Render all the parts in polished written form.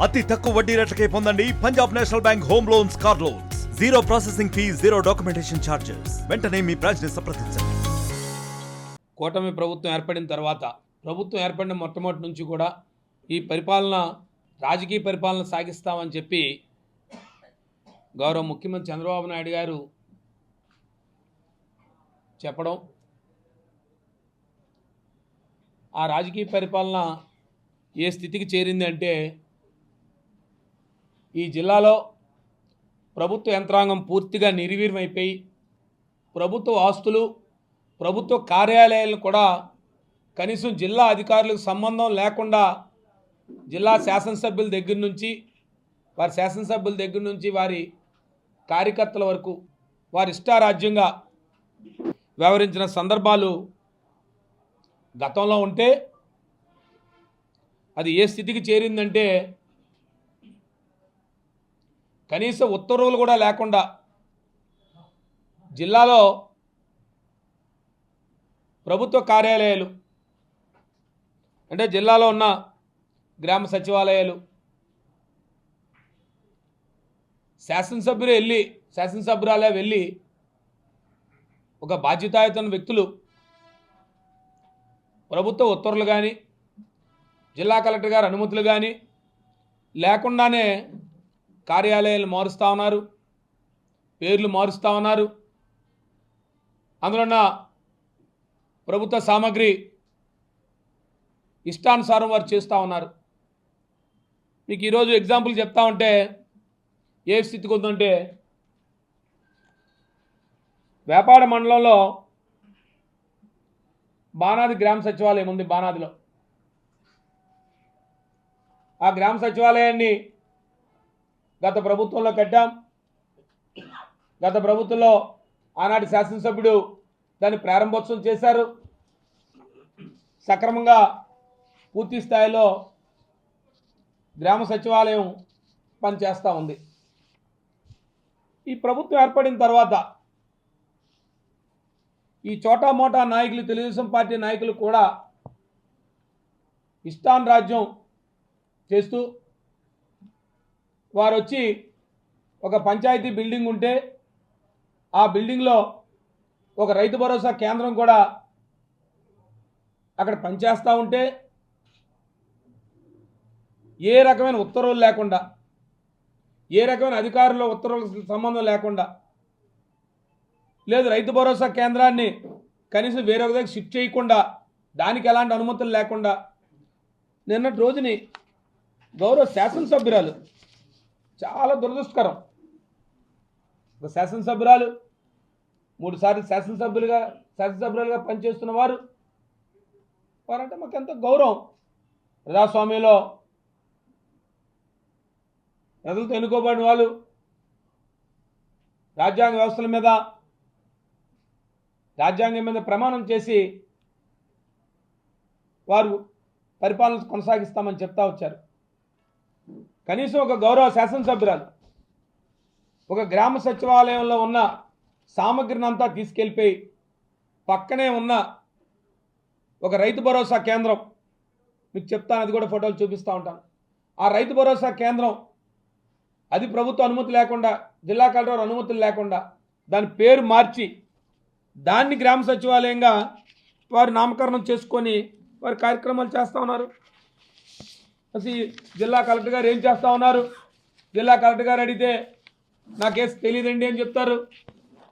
అతి తక్కువ వడ్డీ రేట్లకే పొందండి Punjab national bank home loans, car loans. Zero processing fee, zero documentation charges. వెంటనే మీ బ్రాంచ్ ని సంప్రదించండి. కూటమి ప్రభుత్వం ఏర్పడిన తర్వాత ప్రభుత్వం ఏర్పడిన మొట్టమొదటి నుంచి కూడా ఈ పరిపాలన రాజకీయ పరిపాలన సాగిస్తామని చెప్పి గౌరవ ముఖ్యమంత్రి చంద్రబాబు నాయుడు గారు చెప్పడం, ఆ రాజకీయ పరిపాలన ఏ స్థితికి చేరింది అంటే ఈ జిల్లాలో ప్రభుత్వ యంత్రాంగం పూర్తిగా నిర్వీర్యమైపోయి ప్రభుత్వ ఆస్తులు, ప్రభుత్వ కార్యాలయాలను కూడా కనీసం జిల్లా అధికారులకు సంబంధం లేకుండా జిల్లా శాసనసభ్యుల దగ్గర నుంచి వారి కార్యకర్తల వరకు వారి ఇష్టారాజ్యంగా వ్యవహరించిన సందర్భాలు గతంలో ఉంటే అది ఏ స్థితికి చేరిందంటే కనీస ఉత్తర్వులు కూడా లేకుండా జిల్లాలో ప్రభుత్వ కార్యాలయాలు అంటే జిల్లాలో ఉన్న గ్రామ సచివాలయాలు శాసనసభ్యురాలే వెళ్ళి ఒక బాధ్యతాయుత వ్యక్తులు ప్రభుత్వ ఉత్తర్వులు కానీ జిల్లా కలెక్టర్ గారి అనుమతులు కానీ లేకుండానే కార్యాలయాలు మారుస్తూ ఉన్నారు, పేర్లు మారుస్తూ ఉన్నారు. అందులో ఉన్న ప్రభుత్వ సామాగ్రి ఇష్టానుసారం వారు చేస్తూ ఉన్నారు. మీకు ఈరోజు ఎగ్జాంపుల్ చెప్తా ఉంటే ఏ స్థితికి ఉందంటే వేపాడ మండలంలో బానాది గ్రామ సచివాలయం ఉంది. బానాదిలో ఆ గ్రామ సచివాలయాన్ని గత ప్రభుత్వంలో కట్టాం. గత ప్రభుత్వంలో ఆనాటి శాసనసభ్యుడు దాన్ని ప్రారంభోత్సవం చేశారు. సక్రమంగా పూర్తి స్థాయిలో గ్రామ సచివాలయం పనిచేస్తూ ఉంది. ఈ ప్రభుత్వం ఏర్పడిన తర్వాత ఈ చోటా మోటా నాయకులు, తెలుగుదేశం పార్టీ నాయకులు కూడా ఇష్టానురాజ్యం చేస్తూ వారు వచ్చి ఒక పంచాయతీ బిల్డింగ్ ఉంటే ఆ బిల్డింగ్లో ఒక రైతు భరోసా కేంద్రం కూడా అక్కడ పనిచేస్తూ ఉంటే ఏ రకమైన ఉత్తర్వులు లేకుండా, ఏ రకమైన అధికారుల ఉత్తర్వులకు సంబంధం లేకుండా, లేదు రైతు భరోసా కేంద్రాన్ని కనీసం వేరొక దగ్గర షిఫ్ట్ చేయకుండా, దానికి ఎలాంటి అనుమతులు లేకుండా నిన్నటి రోజుని గౌరవ శాసనసభ్యురాలు, చాలా దురదృష్టకరం, ఒక శాసనసభ్యురాలు 3 సార్లు శాసనసభ్యులుగా పనిచేస్తున్న వారంటే మాకు ఎంతో గౌరవం. ప్రజాస్వామ్యంలో ప్రజలతో ఎన్నుకోబడిన వాళ్ళు రాజ్యాంగం మీద ప్రమాణం చేసి వారు పరిపాలన కొనసాగిస్తామని చెప్తా వచ్చారు. కనీసం ఒక గౌరవ శాసనసభ్యురాలు ఒక గ్రామ సచివాలయంలో ఉన్న సామగ్రిని అంతా తీసుకెళ్ళిపోయి పక్కనే ఉన్న ఒక రైతు భరోసా కేంద్రం, మీకు చెప్తాను, అది కూడా ఫోటోలు చూపిస్తూ ఉంటాను. ఆ రైతు భరోసా కేంద్రం అది ప్రభుత్వ అనుమతి లేకుండా, జిల్లా కలెక్టర్ అనుమతులు లేకుండా దాని పేరు మార్చి దాన్ని గ్రామ సచివాలయంగా వారు నామకరణం చేసుకొని వారి కార్యక్రమాలు చేస్తూ ఉన్నారు. అసలు జిల్లా కలెక్టర్ గారు ఏం చేస్తూ ఉన్నారు? జిల్లా కలెక్టర్ గారు అడిగితే నాకేం తెలియదండి అని చెప్తారు.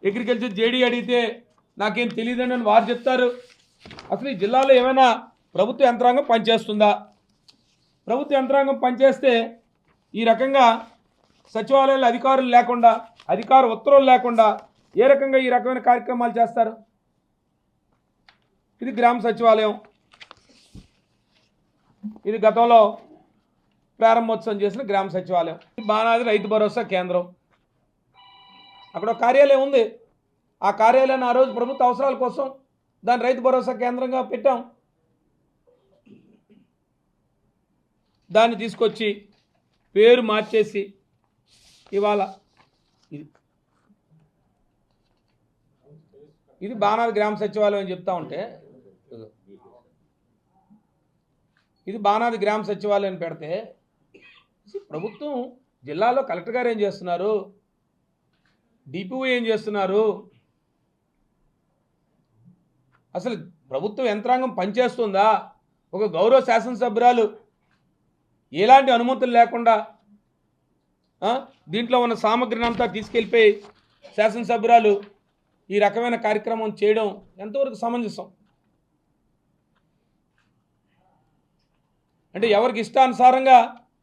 అగ్రికల్చర్ జేడీ అడిగితే నాకేం తెలియదండి అని వారు చెప్తారు. అసలు ఈ జిల్లాలో ఏమైనా ప్రభుత్వ యంత్రాంగం పనిచేస్తుందా? ప్రభుత్వ యంత్రాంగం పనిచేస్తే ఈ రకంగా సచివాలయాల అధికారులు లేకుండా, అధికార ఉత్తర్వులు లేకుండా ఏ రకంగా ఈ రకమైన కార్యక్రమాలు చేస్తారు? ఇది గ్రామ సచివాలయం. ఇది గతంలో ప్రారంభోత్సవం చేసిన గ్రామ సచివాలయం. బానాది రైతు భరోసా కేంద్రం. అక్కడ ఒక కార్యాలయం ఉంది. ఆ కార్యాలయాన్ని ఆ రోజు ప్రభుత్వ అవసరాల కోసం దాన్ని రైతు భరోసా కేంద్రంగా పెట్టాం. దాన్ని తీసుకొచ్చి పేరు మార్చేసి ఇవాళ ఇది బానాది గ్రామ సచివాలయం అని చెప్తా ఉంటే ఇది బానాది గ్రామ సచివాలయం పెడితే ప్రభుత్వం జిల్లాలో కలెక్టర్ గారు ఏం చేస్తున్నారు, డిపిఓ ఏం చేస్తున్నారు, అసలు ప్రభుత్వ యంత్రాంగం పనిచేస్తుందా? ఒక గౌరవ శాసనసభ్యురాలు ఎలాంటి అనుమతులు లేకుండా దీంట్లో ఉన్న సామగ్రిని అంతా తీసుకెళ్ళిపోయి శాసనసభ్యురాలు ఈ రకమైన కార్యక్రమం చేయడం ఎంతవరకు సమంజసం? అంటే ఎవరికి ఇష్టానుసారంగా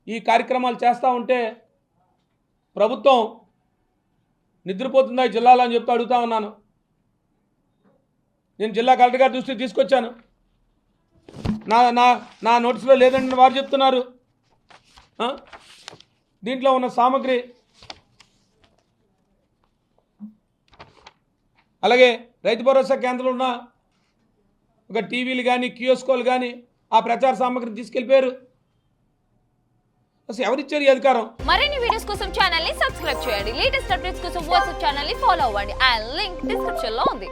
ఈ కార్యక్రమాలు చేస్తూ ఉంటే ప్రభుత్వం నిద్రపోతుందా ఈ జిల్లాలో అని చెప్తూ అడుగుతా ఉన్నాను. నేను జిల్లా కలెక్టర్ గారి దృష్టికి తీసుకొచ్చాను. నా నోటీసులో లేదంటే వారు చెప్తున్నారు. దీంట్లో ఉన్న సామగ్రి అలాగే రైతు భరోసా కేంద్రంలో ఉన్న ఒక టీవీలు కానీ కియోస్కోలు కానీ ఆ ప్రచార సామగ్రిని తీసుకెళ్ళిపోయారు. అసలు ఎవరిచ్చారు ఈ అధికారం? మరిన్ని వీడియోస్ కోసం ఛానల్ ని సబ్స్క్రైబ్ చేయండి. లేటెస్ట్ అప్డేట్స్ కోసం వాట్సాప్ ఛానల్ ని ఫాలో అవ్వండి. ఆ లింక్ డిస్క్రిప్షన్ లో ఉంది.